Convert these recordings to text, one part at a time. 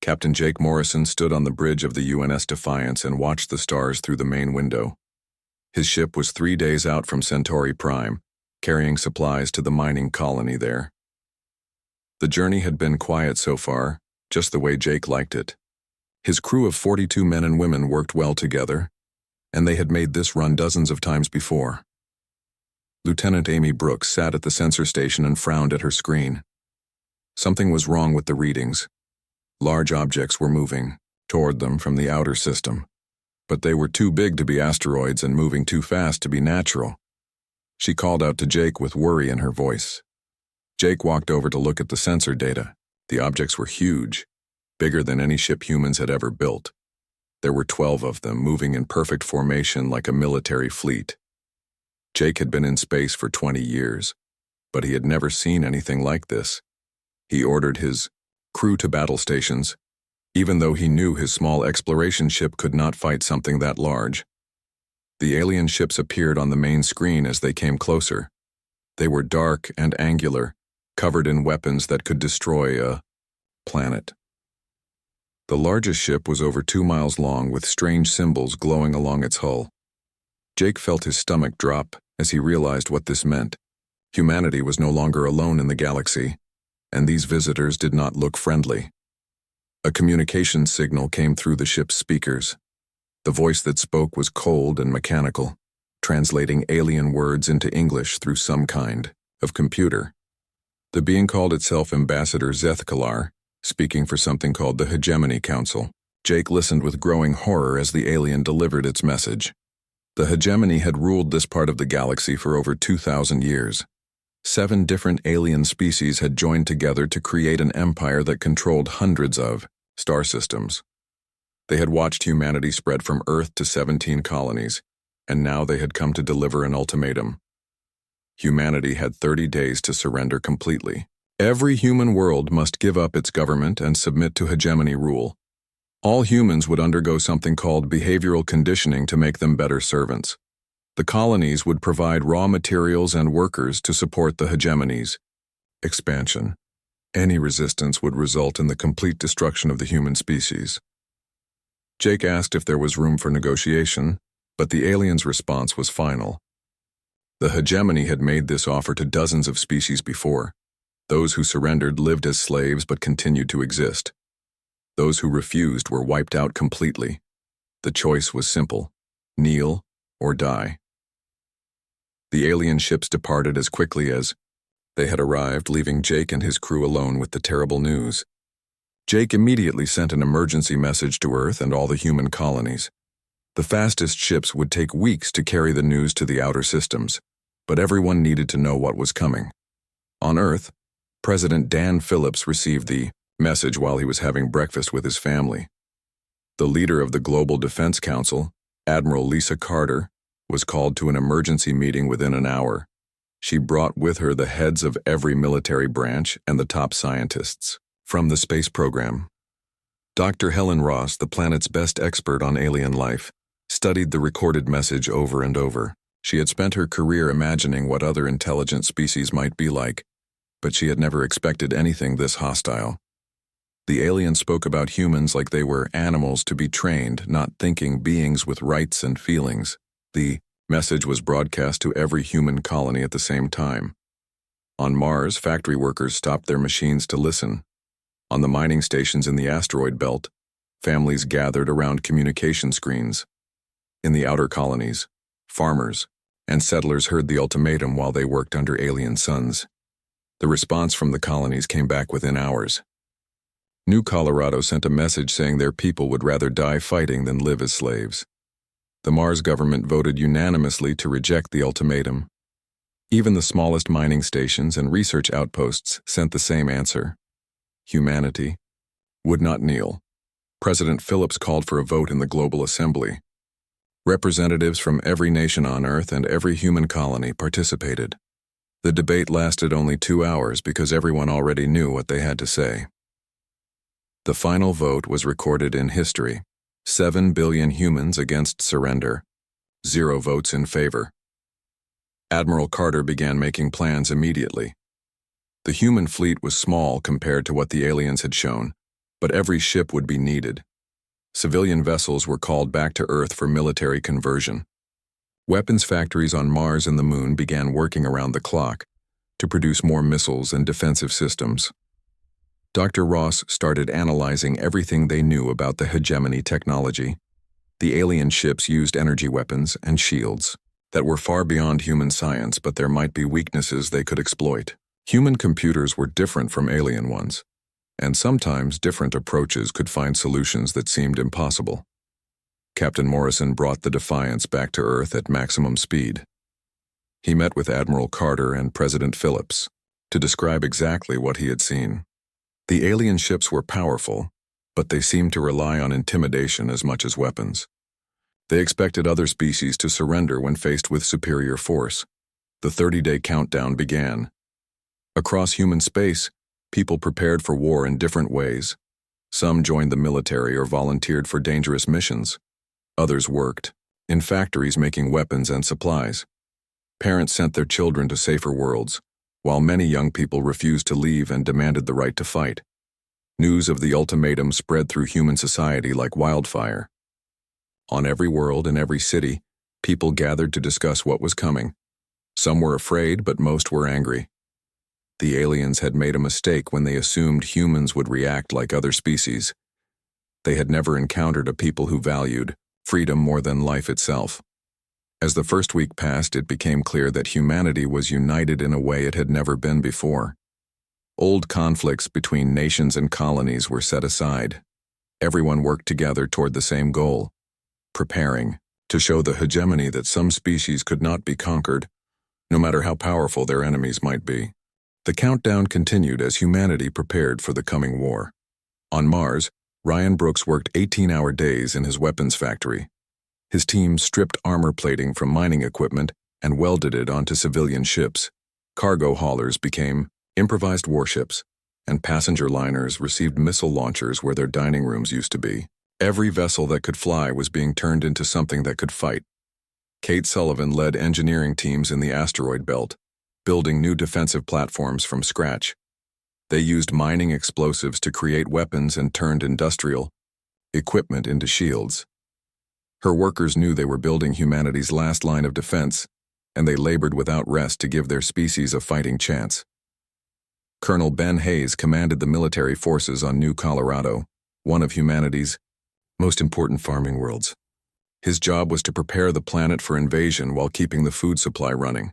Captain Jake Morrison stood on the bridge of the UNS Defiance and watched the stars through the main window. His ship was 3 days out from Centauri Prime, carrying supplies to the mining colony there. The journey had been quiet so far, just the way Jake liked it. His crew of 42 men and women worked well together, and they had made this run dozens of times before. Lieutenant Amy Brooks sat at the sensor station and frowned at her screen. Something was wrong with the readings. Large objects were moving toward them from the outer system, but they were too big to be asteroids and moving too fast to be natural. She called out to Jake with worry in her voice. Jake walked over to look at the sensor data. The objects were huge, bigger than any ship humans had ever built. There were 12 of them moving in perfect formation like a military fleet. Jake had been in space for 20 years, but he had never seen anything like this. He ordered his crew to battle stations, even though he knew his small exploration ship could not fight something that large. The alien ships appeared on the main screen as they came closer. They were dark and angular, covered in weapons that could destroy a planet. The largest ship was over 2 miles long with strange symbols glowing along its hull. Jake felt his stomach drop as he realized what this meant. Humanity was no longer alone in the galaxy, and these visitors did not look friendly. A communication signal came through the ship's speakers. The voice that spoke was cold and mechanical, translating alien words into English through some kind of computer. The being called itself Ambassador Zethkalar, speaking for something called the Hegemony Council. Jake listened with growing horror as the alien delivered its message. The Hegemony had ruled this part of the galaxy for over 2,000 years. 7 different alien species had joined together to create an empire that controlled hundreds of star systems. They had watched humanity spread from Earth to 17 colonies, and now they had come to deliver an ultimatum. Humanity had 30 days to surrender completely. Every human world must give up its government and submit to hegemony rule. All humans would undergo something called behavioral conditioning to make them better servants. The colonies would provide raw materials and workers to support the hegemony's expansion. Any resistance would result in the complete destruction of the human species. Jake asked if there was room for negotiation, but the alien's response was final. The hegemony had made this offer to dozens of species before. Those who surrendered lived as slaves but continued to exist. Those who refused were wiped out completely. The choice was simple: kneel or die. The alien ships departed as quickly as they had arrived, leaving Jake and his crew alone with the terrible news. Jake immediately sent an emergency message to Earth and all the human colonies. The fastest ships would take weeks to carry the news to the outer systems, but everyone needed to know what was coming. On Earth, President Dan Phillips received the message while he was having breakfast with his family. The leader of the Global Defense Council, Admiral Lisa Carter, was called to an emergency meeting within an hour. She brought with her the heads of every military branch and the top scientists from the space program. Dr. Helen Ross, the planet's best expert on alien life, studied the recorded message over and over. She had spent her career imagining what other intelligent species might be like, but she had never expected anything this hostile. The alien spoke about humans like they were animals to be trained, not thinking beings with rights and feelings. The message was broadcast to every human colony at the same time. On Mars, factory workers stopped their machines to listen. On the mining stations in the asteroid belt, families gathered around communication screens. In the outer colonies, farmers and settlers heard the ultimatum while they worked under alien suns. The response from the colonies came back within hours. New Colorado sent a message saying their people would rather die fighting than live as slaves. The Mars government voted unanimously to reject the ultimatum. Even the smallest mining stations and research outposts sent the same answer. Humanity would not kneel. President Phillips called for a vote in the Global Assembly. Representatives from every nation on Earth and every human colony participated. The debate lasted only 2 hours because everyone already knew what they had to say. The final vote was recorded in history. 7 billion humans against surrender. 0 votes in favor. Admiral Carter began making plans immediately. The human fleet was small compared to what the aliens had shown, But every ship would be needed. Civilian vessels were called back to Earth for military conversion. Weapons factories on Mars and the Moon began working around the clock to produce more missiles and defensive systems. Dr. Ross started analyzing everything they knew about the hegemony technology. The alien ships used energy weapons and shields that were far beyond human science, but there might be weaknesses they could exploit. Human computers were different from alien ones, and sometimes different approaches could find solutions that seemed impossible. Captain Morrison brought the Defiance back to Earth at maximum speed. He met with Admiral Carter and President Phillips to describe exactly what he had seen. The alien ships were powerful, but they seemed to rely on intimidation as much as weapons. They expected other species to surrender when faced with superior force. The 30-day countdown began. Across human space, people prepared for war in different ways. Some joined the military or volunteered for dangerous missions. Others worked in factories making weapons and supplies. Parents sent their children to safer worlds, while many young people refused to leave and demanded the right to fight. News of the ultimatum spread through human society like wildfire. On every world and every city, people gathered to discuss what was coming. Some were afraid, but most were angry. The aliens had made a mistake when they assumed humans would react like other species. They had never encountered a people who valued freedom more than life itself. As the first week passed, it became clear that humanity was united in a way it had never been before. Old conflicts between nations and colonies were set aside. Everyone worked together toward the same goal, preparing to show the hegemony that some species could not be conquered, no matter how powerful their enemies might be. The countdown continued as humanity prepared for the coming war. On Mars, Ryan Brooks worked 18-hour days in his weapons factory. His team stripped armor plating from mining equipment and welded it onto civilian ships. Cargo haulers became improvised warships, and passenger liners received missile launchers where their dining rooms used to be. Every vessel that could fly was being turned into something that could fight. Kate Sullivan led engineering teams in the asteroid belt, building new defensive platforms from scratch. They used mining explosives to create weapons and turned industrial equipment into shields. Her workers knew they were building humanity's last line of defense, and they labored without rest to give their species a fighting chance. Colonel Ben Hayes commanded the military forces on New Colorado, one of humanity's most important farming worlds. His job was to prepare the planet for invasion while keeping the food supply running.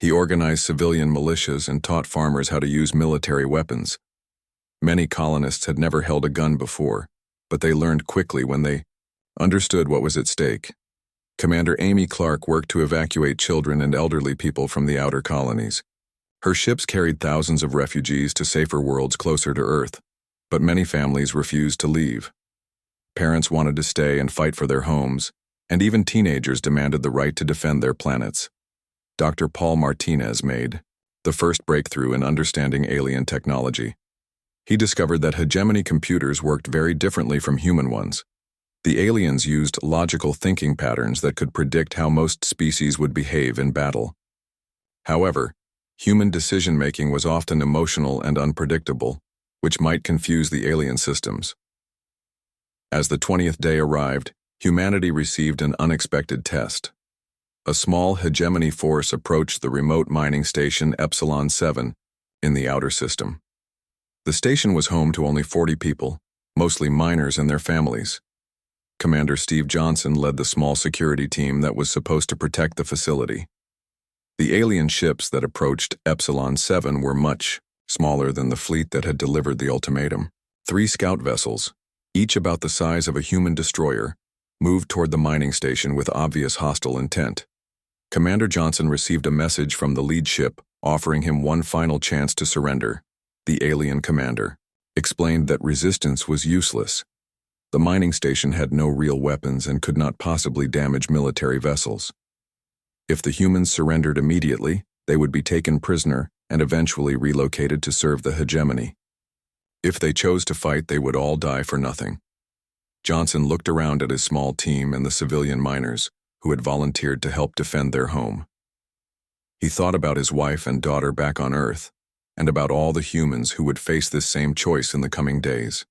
He organized civilian militias and taught farmers how to use military weapons. Many colonists had never held a gun before, but they learned quickly when they understood what was at stake. Commander Amy Clark worked to evacuate children and elderly people from the outer colonies. Her ships carried thousands of refugees to safer worlds closer to Earth, but many families refused to leave. Parents wanted to stay and fight for their homes, and even teenagers demanded the right to defend their planets. Dr. Paul Martinez made the first breakthrough in understanding alien technology. He discovered that hegemony computers worked very differently from human ones. The aliens used logical thinking patterns that could predict how most species would behave in battle. However, human decision-making was often emotional and unpredictable, which might confuse the alien systems. As the 20th day arrived, humanity received an unexpected test. A small hegemony force approached the remote mining station Epsilon 7 in the outer system. The station was home to only 40 people, mostly miners and their families. Commander Steve Johnson led the small security team that was supposed to protect the facility. The alien ships that approached Epsilon 7 were much smaller than the fleet that had delivered the ultimatum. 3 scout vessels, each about the size of a human destroyer, moved toward the mining station with obvious hostile intent. Commander Johnson received a message from the lead ship offering him one final chance to surrender. The alien commander explained that resistance was useless. The mining station had no real weapons and could not possibly damage military vessels. If the humans surrendered immediately, they would be taken prisoner and eventually relocated to serve the hegemony. If they chose to fight, they would all die for nothing. Johnson looked around at his small team and the civilian miners who had volunteered to help defend their home. He thought about his wife and daughter back on Earth, and about all the humans who would face this same choice in the coming days.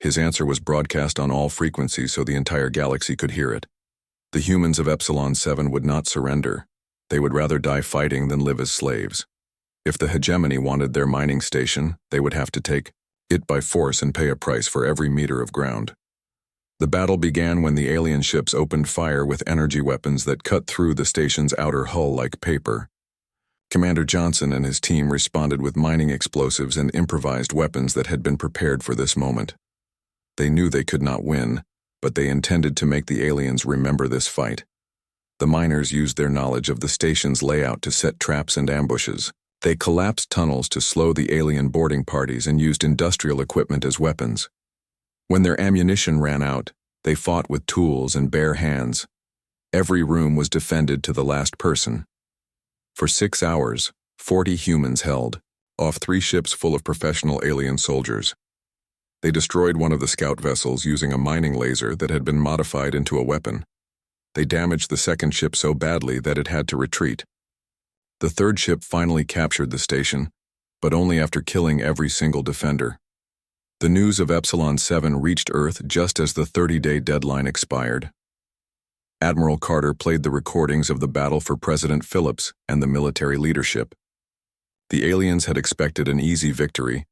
His answer was broadcast on all frequencies so the entire galaxy could hear it. The humans of Epsilon 7 would not surrender. They would rather die fighting than live as slaves. If the hegemony wanted their mining station, they would have to take it by force and pay a price for every meter of ground. The battle began when the alien ships opened fire with energy weapons that cut through the station's outer hull like paper. Commander Johnson and his team responded with mining explosives and improvised weapons that had been prepared for this moment. They knew they could not win, but they intended to make the aliens remember this fight. The miners used their knowledge of the station's layout to set traps and ambushes. They collapsed tunnels to slow the alien boarding parties and used industrial equipment as weapons. When their ammunition ran out, they fought with tools and bare hands. Every room was defended to the last person. For 6 hours, 40 humans held off 3 ships full of professional alien soldiers. They destroyed one of the scout vessels using a mining laser that had been modified into a weapon. They damaged the second ship so badly that it had to retreat. The third ship finally captured the station, but only after killing every single defender. The news of Epsilon 7 reached Earth just as the 30-day deadline expired. Admiral Carter played the recordings of the battle for President Phillips and the military leadership. The aliens had expected an easy victory,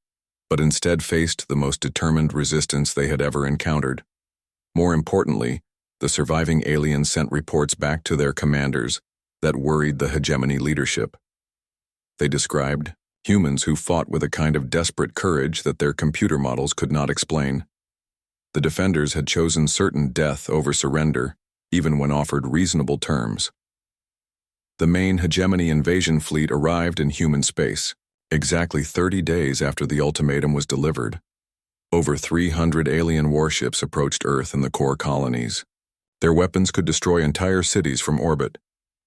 but instead faced the most determined resistance they had ever encountered. More importantly, the surviving aliens sent reports back to their commanders that worried the hegemony leadership. They described humans who fought with a kind of desperate courage that their computer models could not explain. The defenders had chosen certain death over surrender, even when offered reasonable terms. The main hegemony invasion fleet arrived in human space, exactly 30 days after the ultimatum was delivered. Over 300 alien warships approached Earth and the core colonies. Their weapons could destroy entire cities from orbit,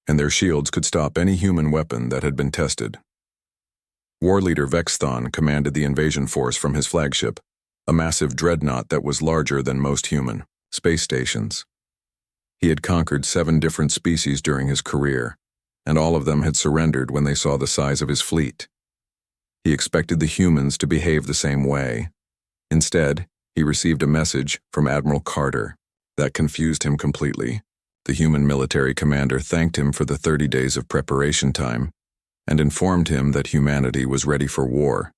and their shields could stop any human weapon that had been tested. War leader Vexthon commanded the invasion force from his flagship, a massive dreadnought that was larger than most human space stations. He had conquered 7 different species during his career, and all of them had surrendered when they saw the size of his fleet. He expected the humans to behave the same way. Instead, he received a message from Admiral Carter that confused him completely. The human military commander thanked him for the 30 days of preparation time and informed him that humanity was ready for war.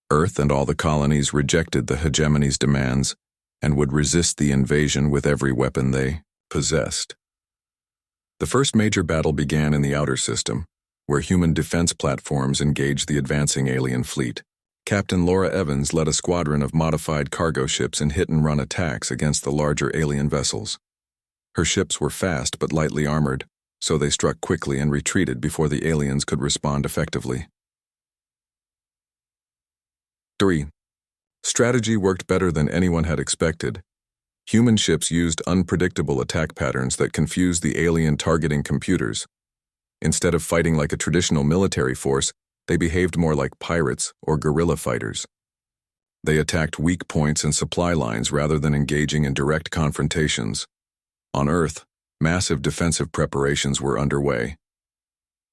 Earth and all the colonies rejected the hegemony's demands and would resist the invasion with every weapon they possessed. The first major battle began in the outer system, where human defense platforms engaged the advancing alien fleet. Captain Laura Evans led a squadron of modified cargo ships in hit-and-run attacks against the larger alien vessels. Her ships were fast but lightly armored, so they struck quickly and retreated before the aliens could respond effectively. 3. Strategy worked better than anyone had expected. Human ships used unpredictable attack patterns that confused the alien targeting computers. Instead of fighting like a traditional military force, they behaved more like pirates or guerrilla fighters. They attacked weak points and supply lines rather than engaging in direct confrontations. On Earth, massive defensive preparations were underway.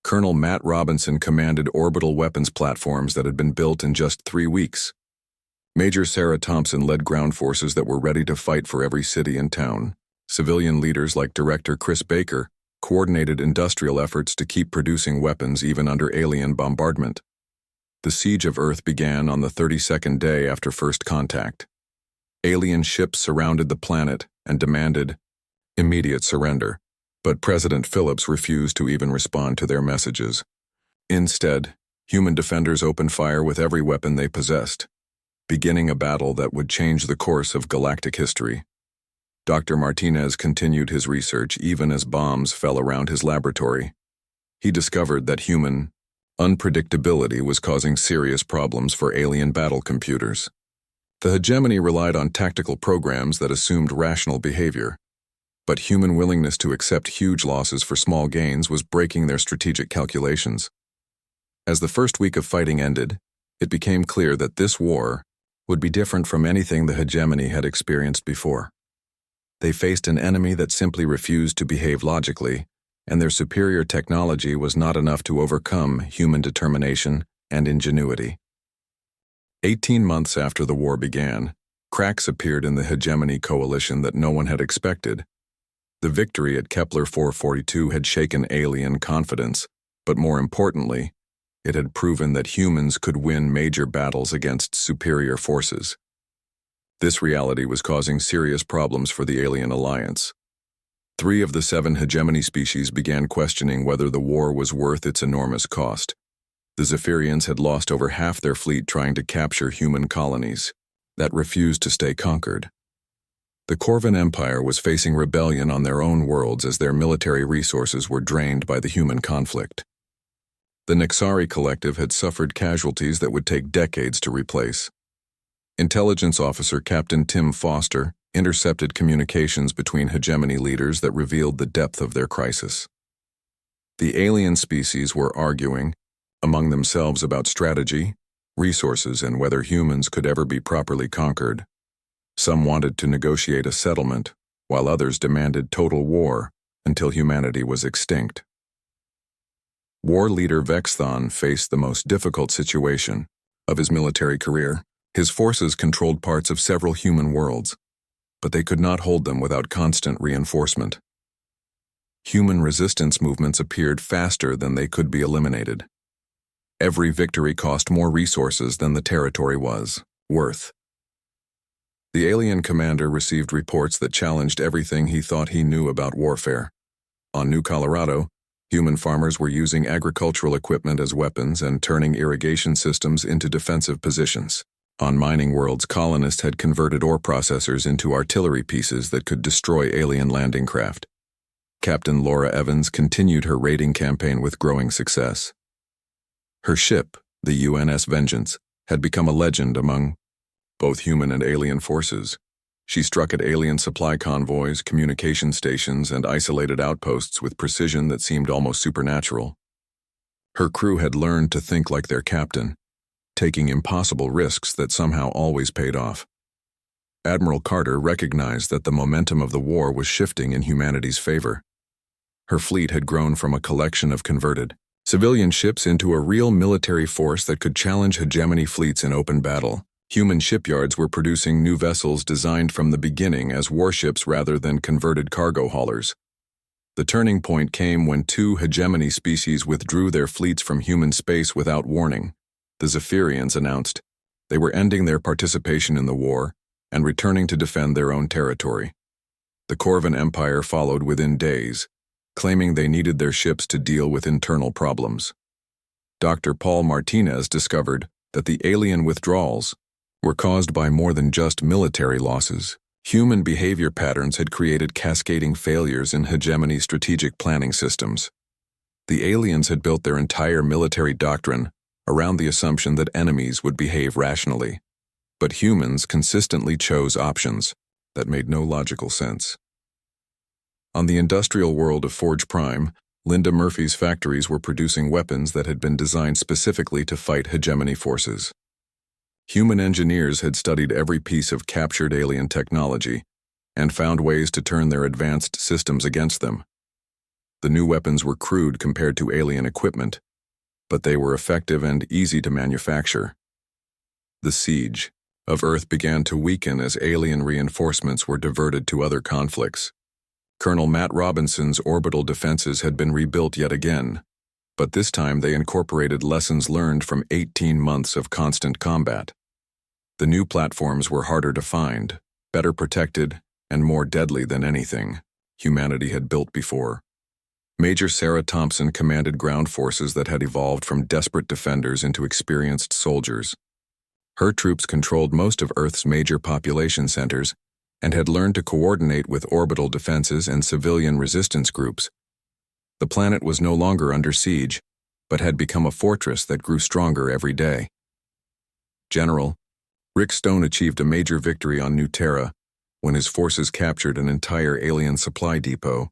Colonel Matt Robinson commanded orbital weapons platforms that had been built in just 3 weeks. Major Sarah Thompson led ground forces that were ready to fight for every city and town. Civilian leaders like Director Chris Baker coordinated industrial efforts to keep producing weapons even under alien bombardment. The siege of Earth began on the 32nd day after first contact. Alien ships surrounded the planet and demanded immediate surrender, but President Phillips refused to even respond to their messages. Instead, human defenders opened fire with every weapon they possessed, beginning a battle that would change the course of galactic history. Dr. Martinez continued his research even as bombs fell around his laboratory. He discovered that human unpredictability was causing serious problems for alien battle computers. The hegemony relied on tactical programs that assumed rational behavior, but human willingness to accept huge losses for small gains was breaking their strategic calculations. As the first week of fighting ended, it became clear that this war would be different from anything the hegemony had experienced before. They faced an enemy that simply refused to behave logically, and their superior technology was not enough to overcome human determination and ingenuity. 18 months after the war began, Cracks appeared in the hegemony coalition that no one had expected. The victory at Kepler 442 had shaken alien confidence, but more importantly, it had proven that humans could win major battles against superior forces. This reality was causing serious problems for the alien alliance. 3 of the 7 hegemony species began questioning whether the war was worth its enormous cost. The Zephyrians had lost over half their fleet trying to capture human colonies that refused to stay conquered. The Corvan Empire was facing rebellion on their own worlds as their military resources were drained by the human conflict. The Nexari Collective had suffered casualties that would take decades to replace. Intelligence Officer Captain Tim Foster intercepted communications between hegemony leaders that revealed the depth of their crisis. The alien species were arguing among themselves about strategy, resources, and whether humans could ever be properly conquered. Some wanted to negotiate a settlement, while others demanded total war until humanity was extinct. War leader Vexthon faced the most difficult situation of his military career. His forces controlled parts of several human worlds, but they could not hold them without constant reinforcement. Human resistance movements appeared faster than they could be eliminated. Every victory cost more resources than the territory was worth. The alien commander received reports that challenged everything he thought he knew about warfare. On New Colorado, human farmers were using agricultural equipment as weapons and turning irrigation systems into defensive positions. On mining worlds, colonists had converted ore processors into artillery pieces that could destroy alien landing craft. Captain Laura Evans continued her raiding campaign with growing success. Her ship, the UNS Vengeance, had become a legend among both human and alien forces. She struck at alien supply convoys, communication stations, and isolated outposts with precision that seemed almost supernatural. Her crew had learned to think like their captain, taking impossible risks that somehow always paid off. Admiral Carter recognized that the momentum of the war was shifting in humanity's favor. Her fleet had grown from a collection of converted civilian ships into a real military force that could challenge hegemony fleets in open battle. Human shipyards were producing new vessels designed from the beginning as warships rather than converted cargo haulers. The turning point came when 2 hegemony species withdrew their fleets from human space without warning. The Zephyrians announced they were ending their participation in the war and returning to defend their own territory. The Corvan Empire followed within days, claiming they needed their ships to deal with internal problems. Dr. Paul Martinez discovered that the alien withdrawals were caused by more than just military losses. Human behavior patterns had created cascading failures in hegemony strategic planning systems. The aliens had built their entire military doctrine around the assumption that enemies would behave rationally, but humans consistently chose options that made no logical sense. On the industrial world of Forge Prime, Linda Murphy's factories were producing weapons that had been designed specifically to fight hegemony forces. Human engineers had studied every piece of captured alien technology and found ways to turn their advanced systems against them. The new weapons were crude compared to alien equipment, but they were effective and easy to manufacture. The siege of Earth began to weaken as alien reinforcements were diverted to other conflicts. Colonel Matt Robinson's orbital defenses had been rebuilt yet again, but this time they incorporated lessons learned from 18 months of constant combat. The new platforms were harder to find, better protected, and more deadly than anything humanity had built before. Major Sarah Thompson commanded ground forces that had evolved from desperate defenders into experienced soldiers. Her troops controlled most of Earth's major population centers and had learned to coordinate with orbital defenses and civilian resistance groups. The planet was no longer under siege, but had become a fortress that grew stronger every day. General Rick Stone achieved a major victory on New Terra when his forces captured an entire alien supply depot.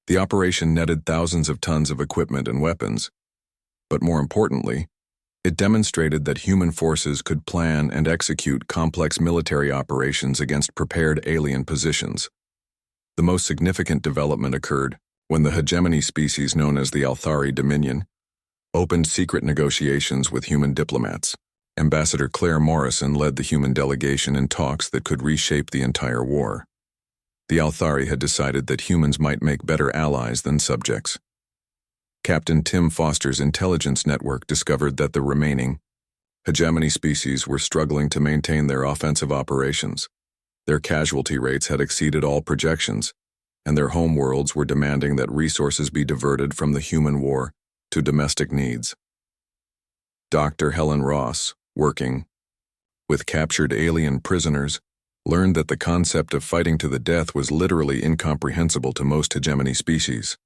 The operation netted thousands of tons of equipment and weapons, but more importantly, it demonstrated that human forces could plan and execute complex military operations against prepared alien positions. The most significant development occurred when the hegemony species known as the Althari Dominion opened secret negotiations with human diplomats. Ambassador Claire Morrison led the human delegation in talks that could reshape the entire war. The Althari had decided that humans might make better allies than subjects. Captain Tim Foster's intelligence network discovered that the remaining hegemony species were struggling to maintain their offensive operations. Their casualty rates had exceeded all projections, and their homeworlds were demanding that resources be diverted from the human war to domestic needs. Dr. Helen Ross, working with captured alien prisoners, learned that the concept of fighting to the death was literally incomprehensible to most hegemony species.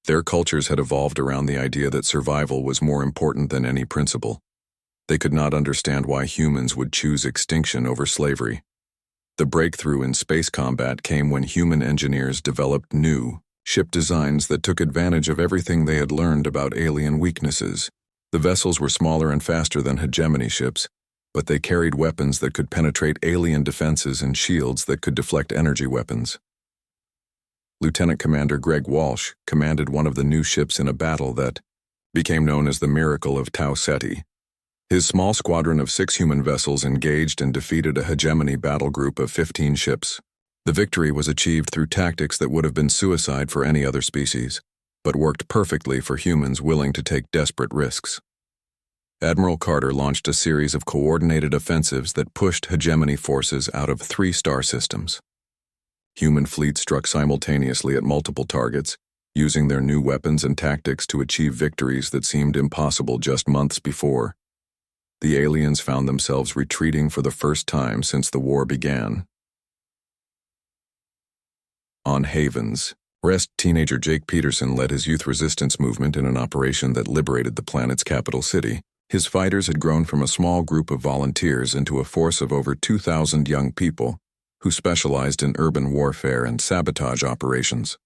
Their cultures had evolved around the idea that survival was more important than any principle. They could not understand why humans would choose extinction over slavery. The breakthrough in space combat came when human engineers developed new ship designs that took advantage of everything they had learned about alien weaknesses. The vessels were smaller and faster than hegemony ships, but they carried weapons that could penetrate alien defenses and shields that could deflect energy weapons. Lieutenant Commander Greg Walsh commanded one of the new ships in a battle that became known as the Miracle of Tau Ceti. His small squadron of 6 human vessels engaged and defeated a hegemony battle group of 15 ships. The victory was achieved through tactics that would have been suicide for any other species, but worked perfectly for humans willing to take desperate risks. Admiral Carter launched a series of coordinated offensives that pushed hegemony forces out of 3 star systems. Human fleets struck simultaneously at multiple targets, using their new weapons and tactics to achieve victories that seemed impossible just months before. The aliens found themselves retreating for the first time since the war began. On Havens, Rest teenager Jake Peterson led his youth resistance movement in an operation that liberated the planet's capital city. His fighters had grown from a small group of volunteers into a force of over 2,000 young people who specialized in urban warfare and sabotage operations.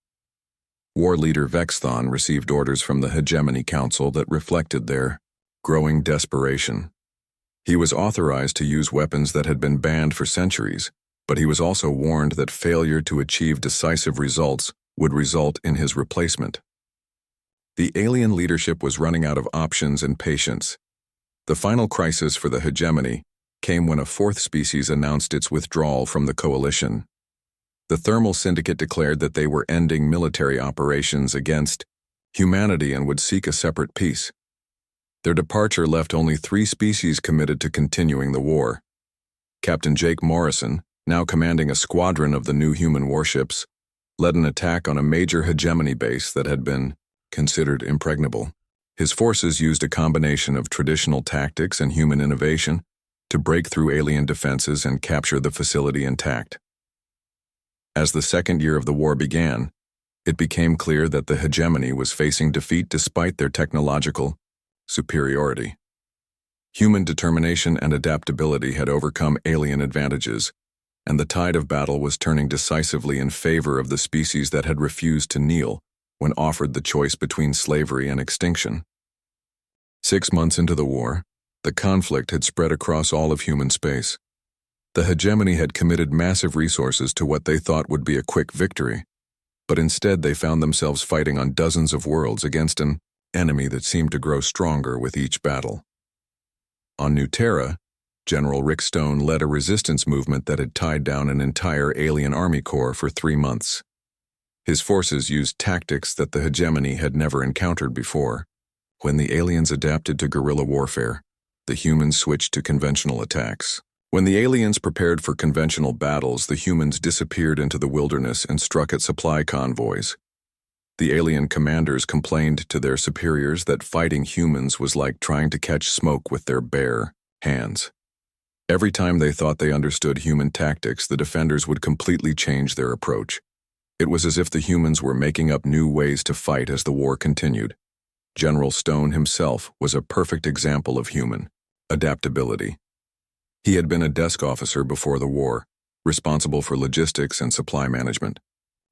War leader Vexthon received orders from the Hegemony Council that reflected their growing desperation. He was authorized to use weapons that had been banned for centuries, but he was also warned that failure to achieve decisive results would result in his replacement. The alien leadership was running out of options and patience. The final crisis for the hegemony came when a 4th species announced its withdrawal from the coalition. The Thermal Syndicate declared that they were ending military operations against humanity and would seek a separate peace. Their departure left only 3 species committed to continuing the war. Captain Jake Morrison, now commanding a squadron of the new human warships, led an attack on a major hegemony base that had been considered impregnable. His forces used a combination of traditional tactics and human innovation to break through alien defenses and capture the facility intact. As the second year of the war began, it became clear that the hegemony was facing defeat despite their technological superiority. Human determination and adaptability had overcome alien advantages, and the tide of battle was turning decisively in favor of the species that had refused to kneel when offered the choice between slavery and extinction. 6 months into the war, the conflict had spread across all of human space. The hegemony had committed massive resources to what they thought would be a quick victory, but instead they found themselves fighting on dozens of worlds against an enemy that seemed to grow stronger with each battle. On New Terra, General Rick Stone led a resistance movement that had tied down an entire alien army corps for 3 months. His forces used tactics that the hegemony had never encountered before. When the aliens adapted to guerrilla warfare, the humans switched to conventional attacks. When the aliens prepared for conventional battles, the humans disappeared into the wilderness and struck at supply convoys. The alien commanders complained to their superiors that fighting humans was like trying to catch smoke with their bare hands. Every time they thought they understood human tactics, the defenders would completely change their approach. It was as if the humans were making up new ways to fight as the war continued. General Stone himself was a perfect example of human adaptability. He had been a desk officer before the war, responsible for logistics and supply management.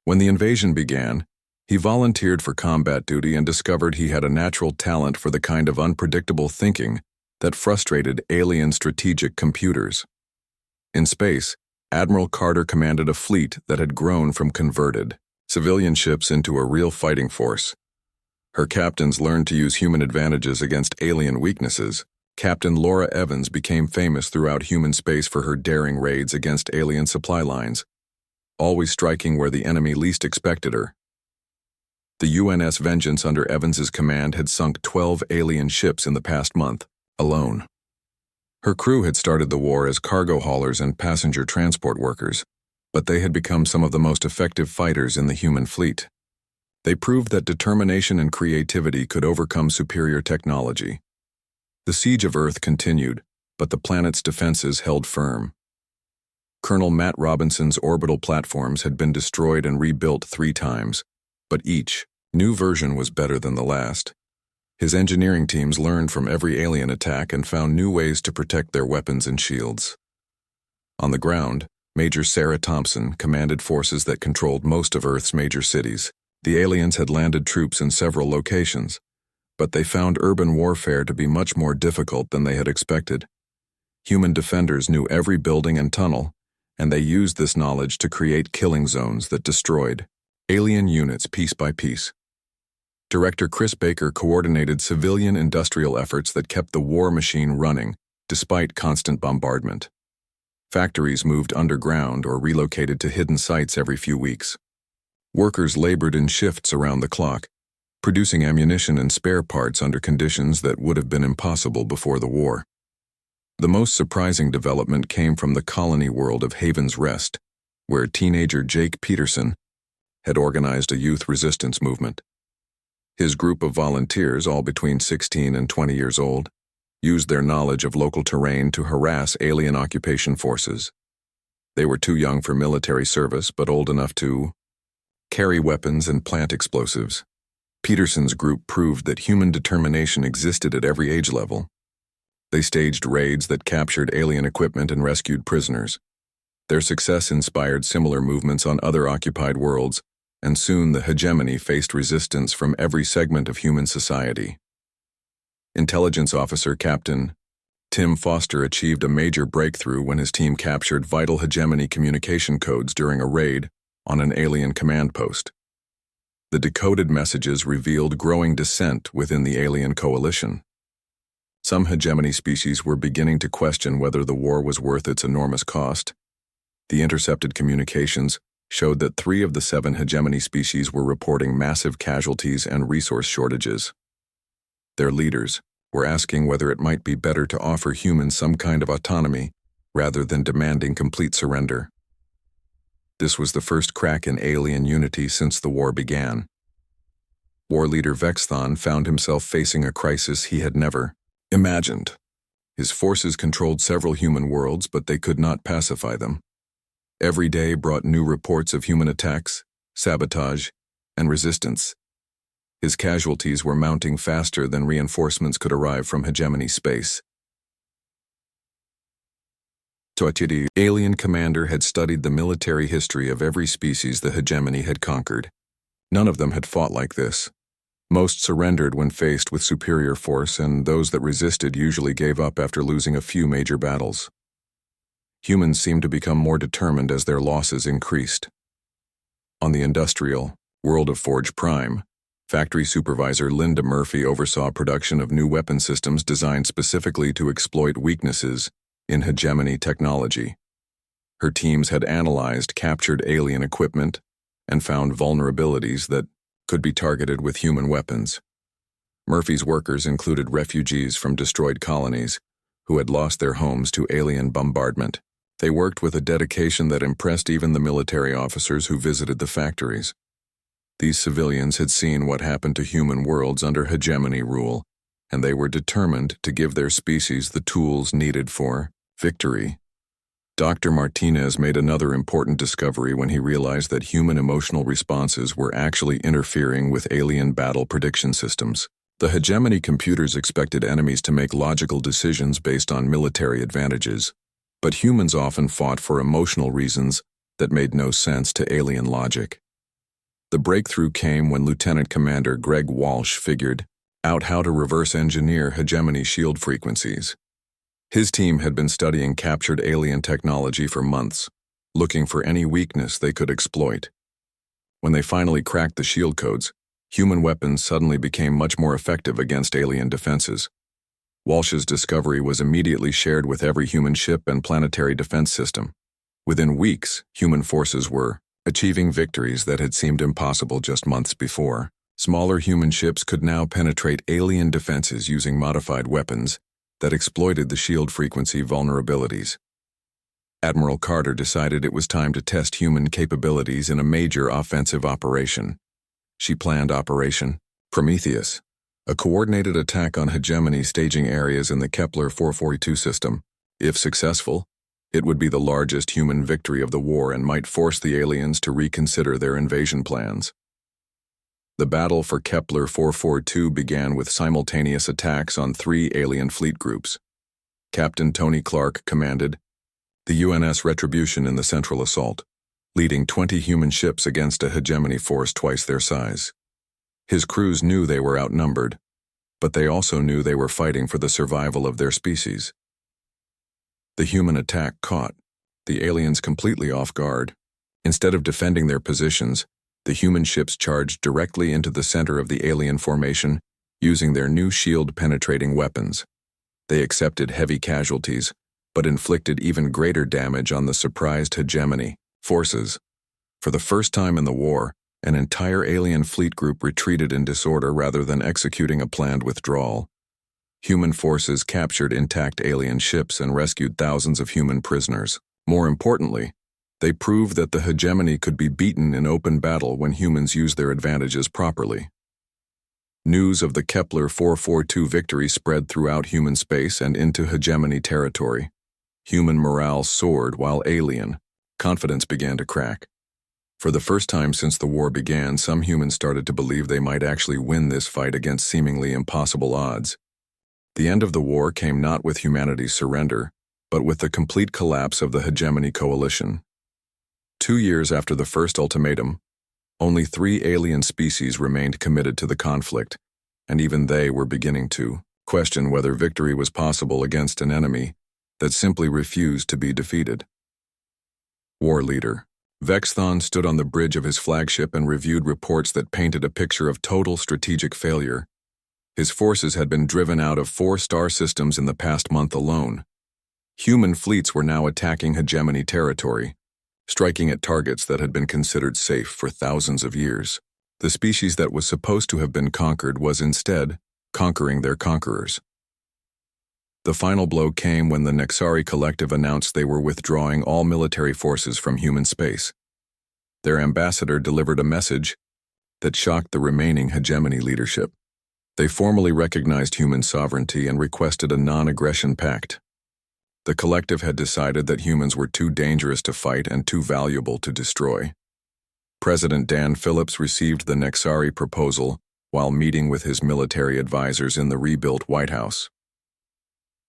When the invasion began, he volunteered for combat duty and discovered he had a natural talent for the kind of unpredictable thinking that frustrated alien strategic computers. In space, Admiral Carter commanded a fleet that had grown from converted civilian ships into a real fighting force. Her captains learned to use human advantages against alien weaknesses, Captain Laura Evans became famous throughout human space for her daring raids against alien supply lines, always striking where the enemy least expected her. The UNS Vengeance under Evans's command had sunk 12 alien ships in the past month, alone. Her crew had started the war as cargo haulers and passenger transport workers, but they had become some of the most effective fighters in the human fleet. They proved that determination and creativity could overcome superior technology. The siege of Earth continued, but the planet's defenses held firm. Colonel Matt Robinson's orbital platforms had been destroyed and rebuilt 3 times, but each new version was better than the last. His engineering teams learned from every alien attack and found new ways to protect their weapons and shields. On the ground, Major Sarah Thompson commanded forces that controlled most of Earth's major cities. The aliens had landed troops in several locations, but they found urban warfare to be much more difficult than they had expected. Human defenders knew every building and tunnel, and they used this knowledge to create killing zones that destroyed alien units piece by piece. Director Chris Baker coordinated civilian industrial efforts that kept the war machine running, despite constant bombardment. Factories moved underground or relocated to hidden sites every few weeks. Workers labored in shifts around the clock, producing ammunition and spare parts under conditions that would have been impossible before the war. The most surprising development came from the colony world of Haven's Rest, where teenager Jake Peterson had organized a youth resistance movement. His group of volunteers, all between 16 and 20 years old, used their knowledge of local terrain to harass alien occupation forces. They were too young for military service, but old enough to carry weapons and plant explosives. Peterson's group proved that human determination existed at every age level. They staged raids that captured alien equipment and rescued prisoners. Their success inspired similar movements on other occupied worlds, and soon the hegemony faced resistance from every segment of human society. Intelligence Officer Captain Tim Foster achieved a major breakthrough when his team captured vital hegemony communication codes during a raid on an alien command post. The decoded messages revealed growing dissent within the alien coalition. Some hegemony species were beginning to question whether the war was worth its enormous cost. The intercepted communications showed that 3 of the 7 hegemony species were reporting massive casualties and resource shortages. Their leaders were asking whether it might be better to offer humans some kind of autonomy rather than demanding complete surrender. This was the first crack in alien unity since the war began. War leader Vexthon found himself facing a crisis he had never imagined. His forces controlled several human worlds, but they could not pacify them. Every day brought new reports of human attacks, sabotage, and resistance. His casualties were mounting faster than reinforcements could arrive from hegemony space. The alien commander had studied the military history of every species the hegemony had conquered. None of them had fought like this. Most surrendered when faced with superior force, and those that resisted usually gave up after losing a few major battles. Humans seemed to become more determined as their losses increased. On the industrial world of Forge Prime, factory supervisor Linda Murphy oversaw production of new weapon systems designed specifically to exploit weaknesses in hegemony technology. Her teams had analyzed captured alien equipment and found vulnerabilities that could be targeted with human weapons. Murphy's workers included refugees from destroyed colonies who had lost their homes to alien bombardment. They worked with a dedication that impressed even the military officers who visited the factories. These civilians had seen what happened to human worlds under hegemony rule, and they were determined to give their species the tools needed for victory. Dr. Martinez made another important discovery when he realized that human emotional responses were actually interfering with alien battle prediction systems. The hegemony computers expected enemies to make logical decisions based on military advantages, but humans often fought for emotional reasons that made no sense to alien logic. The breakthrough came when Lieutenant Commander Greg Walsh figured out how to reverse engineer hegemony shield frequencies. His team had been studying captured alien technology for months, looking for any weakness they could exploit. When they finally cracked the shield codes, human weapons suddenly became much more effective against alien defenses. Walsh's discovery was immediately shared with every human ship and planetary defense system. Within weeks, human forces were achieving victories that had seemed impossible just months before. Smaller human ships could now penetrate alien defenses using modified weapons that exploited the shield frequency vulnerabilities. Admiral Carter decided it was time to test human capabilities in a major offensive operation. She planned Operation Prometheus, a coordinated attack on hegemony staging areas in the Kepler 442 system. If successful, it would be the largest human victory of the war and might force the aliens to reconsider their invasion plans. The battle for Kepler 442 began with simultaneous attacks on 3 alien fleet groups. Captain Tony Clark commanded the UNS Retribution in the central assault, leading 20 human ships against a hegemony force twice their size. His crews knew they were outnumbered, but they also knew they were fighting for the survival of their species. The human attack caught the aliens completely off guard. Instead of defending their positions, the human ships charged directly into the center of the alien formation using their new shield-penetrating weapons. They accepted heavy casualties, but inflicted even greater damage on the surprised hegemony forces. For the first time in the war, an entire alien fleet group retreated in disorder rather than executing a planned withdrawal. Human forces captured intact alien ships and rescued thousands of human prisoners. More importantly, they proved that the hegemony could be beaten in open battle when humans used their advantages properly. News of the Kepler 442 victory spread throughout human space and into hegemony territory. Human morale soared while alien confidence began to crack. For the first time since the war began, some humans started to believe they might actually win this fight against seemingly impossible odds. The end of the war came not with humanity's surrender, but with the complete collapse of the hegemony coalition. 2 years after the first ultimatum, only 3 alien species remained committed to the conflict, and even they were beginning to question whether victory was possible against an enemy that simply refused to be defeated. War leader Vexthon stood on the bridge of his flagship and reviewed reports that painted a picture of total strategic failure. His forces had been driven out of 4 star systems in the past month alone. Human fleets were now attacking hegemony territory, striking at targets that had been considered safe for thousands of years. The species that was supposed to have been conquered was instead conquering their conquerors. The final blow came when the Nexari Collective announced they were withdrawing all military forces from human space. Their ambassador delivered a message that shocked the remaining hegemony leadership. They formally recognized human sovereignty and requested a non-aggression pact. The collective had decided that humans were too dangerous to fight and too valuable to destroy. President Dan Phillips received the Nexari proposal while meeting with his military advisors in the rebuilt White House.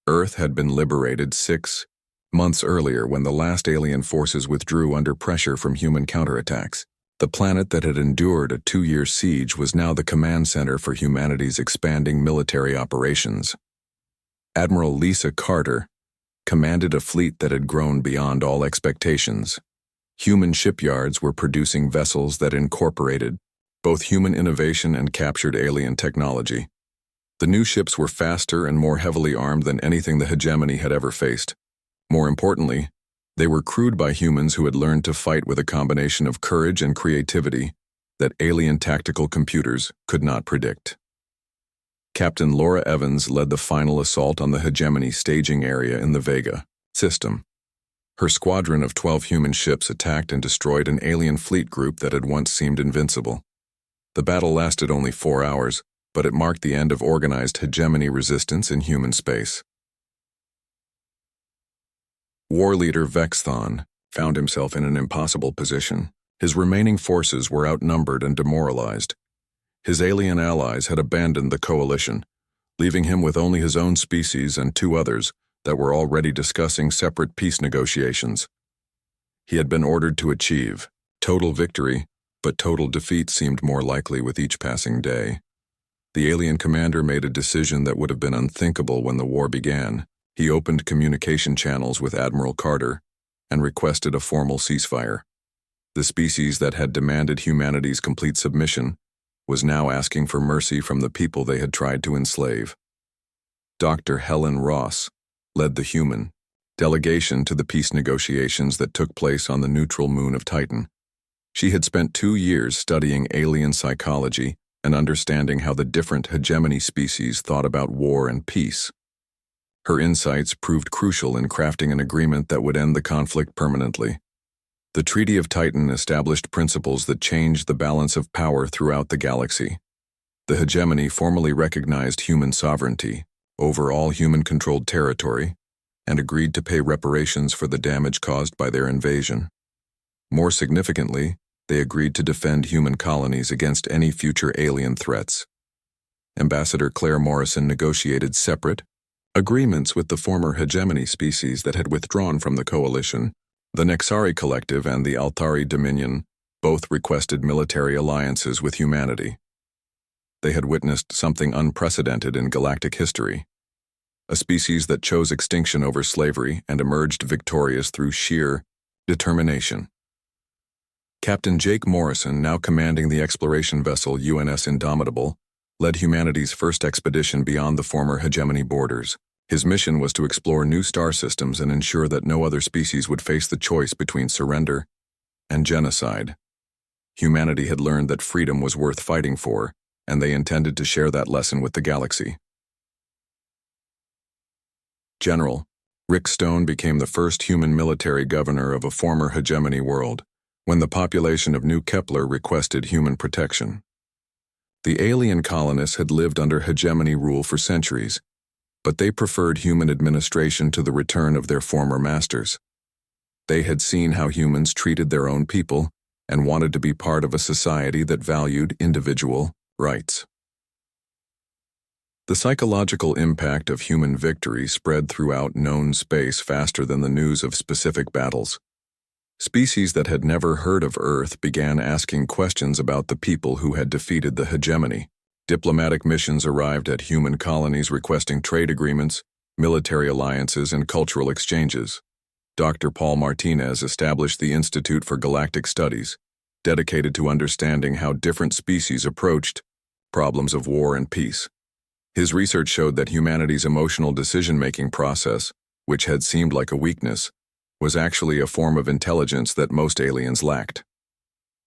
Earth had been liberated 6 months earlier when the last alien forces withdrew under pressure from human counterattacks. The planet that had endured a 2-year siege was now the command center for humanity's expanding military operations. Admiral Lisa Carter commanded a fleet that had grown beyond all expectations. Human shipyards were producing vessels that incorporated both human innovation and captured alien technology. The new ships were faster and more heavily armed than anything the hegemony had ever faced. More importantly, they were crewed by humans who had learned to fight with a combination of courage and creativity that alien tactical computers could not predict. Captain Laura Evans led the final assault on the hegemony staging area in the Vega system. Her squadron of 12 human ships attacked and destroyed an alien fleet group that had once seemed invincible. The battle lasted only 4 hours, but it marked the end of organized hegemony resistance in human space. War leader Vexthon found himself in an impossible position. His remaining forces were outnumbered and demoralized. His alien allies had abandoned the coalition, leaving him with only his own species and 2 others that were already discussing separate peace negotiations. He had been ordered to achieve total victory, but total defeat seemed more likely with each passing day. The alien commander made a decision that would have been unthinkable when the war began. He opened communication channels with Admiral Carter and requested a formal ceasefire. The species that had demanded humanity's complete submission was now asking for mercy from the people they had tried to enslave. Dr. Helen Ross led the human delegation to the peace negotiations that took place on the neutral moon of Titan. She had spent 2 years studying alien psychology and understanding how the different hegemony species thought about war and peace. Her insights proved crucial in crafting an agreement that would end the conflict permanently. The Treaty of Titan established principles that changed the balance of power throughout the galaxy. The hegemony formally recognized human sovereignty over all human-controlled territory and agreed to pay reparations for the damage caused by their invasion. More significantly, they agreed to defend human colonies against any future alien threats. Ambassador Claire Morrison negotiated separate agreements with the former hegemony species that had withdrawn from the coalition. The Nexari Collective and the Althari Dominion both requested military alliances with humanity. They had witnessed something unprecedented in galactic history. A species that chose extinction over slavery and emerged victorious through sheer determination. Captain Jake Morrison, now commanding the exploration vessel UNS Indomitable, led humanity's first expedition beyond the former hegemony borders. His mission was to explore new star systems and ensure that no other species would face the choice between surrender and genocide. Humanity had learned that freedom was worth fighting for, and they intended to share that lesson with the galaxy. General Rick Stone became the first human military governor of a former hegemony world when the population of New Kepler requested human protection. The alien colonists had lived under hegemony rule for centuries, but they preferred human administration to the return of their former masters. They had seen how humans treated their own people and wanted to be part of a society that valued individual rights. The psychological impact of human victory spread throughout known space faster than the news of specific battles. Species that had never heard of Earth began asking questions about the people who had defeated the hegemony. Diplomatic missions arrived at human colonies requesting trade agreements, military alliances, and cultural exchanges. Dr. Paul Martinez established the Institute for Galactic Studies, dedicated to understanding how different species approached problems of war and peace. His research showed that humanity's emotional decision-making process, which had seemed like a weakness, was actually a form of intelligence that most aliens lacked.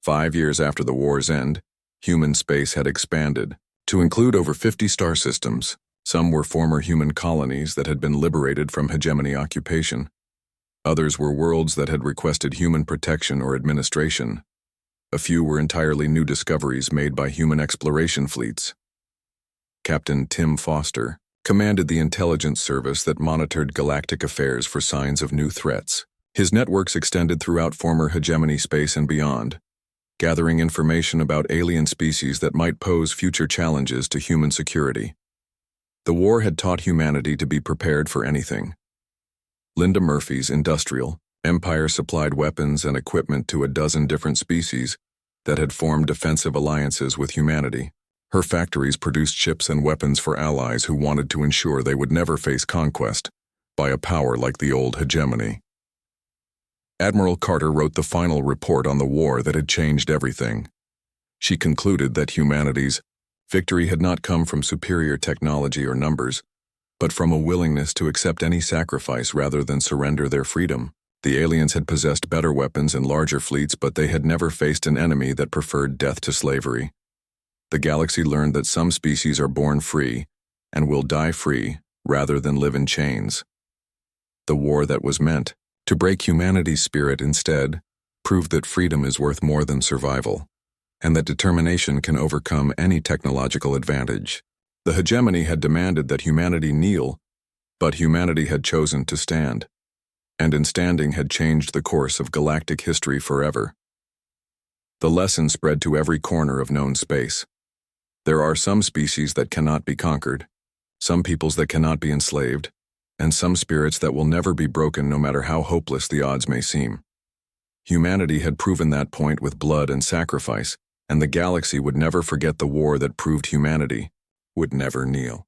5 years after the war's end, human space had expanded to include over 50 star systems. Some were former human colonies that had been liberated from hegemony occupation. Others were worlds that had requested human protection or administration. A few were entirely new discoveries made by human exploration fleets. Captain Tim Foster commanded the intelligence service that monitored galactic affairs for signs of new threats. His networks extended throughout former hegemony space and beyond, gathering information about alien species that might pose future challenges to human security. The war had taught humanity to be prepared for anything. Linda Murphy's industrial empire supplied weapons and equipment to a dozen different species that had formed defensive alliances with humanity. Her factories produced ships and weapons for allies who wanted to ensure they would never face conquest by a power like the old hegemony. Admiral Carter wrote the final report on the war that had changed everything. She concluded that humanity's victory had not come from superior technology or numbers, but from a willingness to accept any sacrifice rather than surrender their freedom. The aliens had possessed better weapons and larger fleets, but they had never faced an enemy that preferred death to slavery. The galaxy learned that some species are born free and will die free rather than live in chains. The war that was meant to break humanity's spirit instead proved that freedom is worth more than survival, and that determination can overcome any technological advantage. The hegemony had demanded that humanity kneel, but humanity had chosen to stand, and in standing had changed the course of galactic history forever. The lesson spread to every corner of known space. There are some species that cannot be conquered, some peoples that cannot be enslaved, and some spirits that will never be broken no matter how hopeless the odds may seem. Humanity had proven that point with blood and sacrifice, and the galaxy would never forget the war that proved humanity would never kneel.